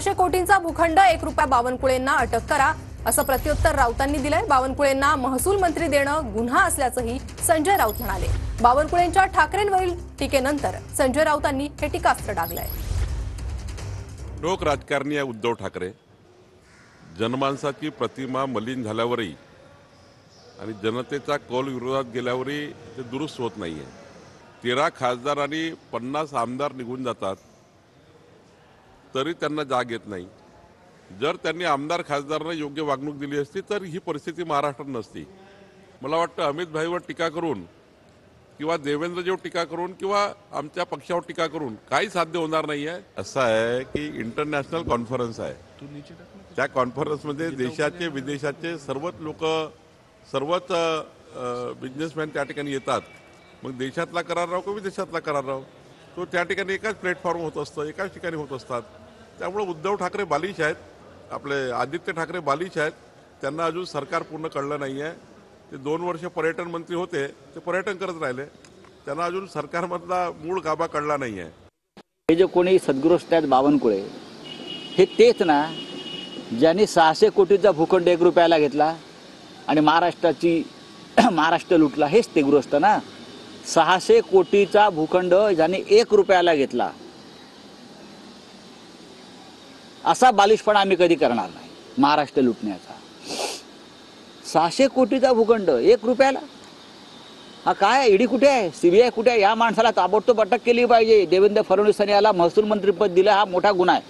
600 कोटींचा भूखंड 1 रुपया बावनकुळेंना अटक करा असं प्रत्युत्तर राऊतांनी दिलंय। बावनकुळेंना महसूल मंत्री देणं गुन्हा असल्याचंही संजय राऊत म्हणाले। बावनकुळेंच्या ठाकरेंवरील टीकेनंतर संजय राऊतांनी हे टीकास्त्र डागलंय। लोक राजकारणी आहे उद्धव ठाकरे। जनमानसाची प्रतिमा मलिन झाल्यावरही आणि जनतेचा कौल विरोधात गेल्यावरही ते दुरुस्त होत नाहीये। 13 खासदार आणि 50 आमदार निघून जातात तरी त्यांना जाग येत नाही। जर त्यांनी आमदार खासदारांना योग्य वागणूक दिली असती तर ही परिस्थिती महाराष्ट्रात नसती। मला वाटतं अमित भाईवर टीका करून किंवा देवेंद्रजीवर टीका करून किंवा आमच्या पक्षावर टीका करून काही साध्य होणार नाहीये। असं आहे की इंटरनॅशनल कॉन्फरन्स आहे, त्या कॉन्फरन्समध्ये देशाचे विदेशाचे सर्वच लोक सर्वच बिझनेसमॅन त्या ठिकाणी येतात। मग देशातला करार राहो किंवा विदेशातला करार राहो तो त्या ठिकाणी एकाच प्लॅटफॉर्म होत असतं, एकाच ठिकाणी होत असतात। त्यामुळे उद्धव ठाकरे बालिश आहेत, आपले आदित्य ठाकरे बालिश आहेत। त्यांना अजून सरकार पूर्ण कळलं नाही आहे। ते 2 वर्ष पर्यटन मंत्री होते, ते पर्यटन करत राहिले, त्यांना अजून सरकारमधला मूळ गाभा कळला नाही आहे। हे जे कोणी सद्गृहस्थ आहेत बावनकुळे हे तेच ना ज्यांनी 600 कोटीचा भूखंड 1 रुपयाला घेतला आणि महाराष्ट्र लुटला, हेच ते गृहस्थ ना। 600 कोटीचा भूखंड ज्यांनी 1 रुपयाला घेतला असा बालिशपणा आम्ही कधी करणार नाही महाराष्ट्र लुटण्याचा। 600 कोटीचा भूखंड 1 रुपयाला, हा काय? ईडी कुठे आहे? सीबीआय कुठे आहे? या माणसाला ताबडतोब अटक केली पाहिजे। देवेंद्र फडणवीस यांनी याला महसूल मंत्रीपद दिलं, हा मोठा गुन्हा आहे।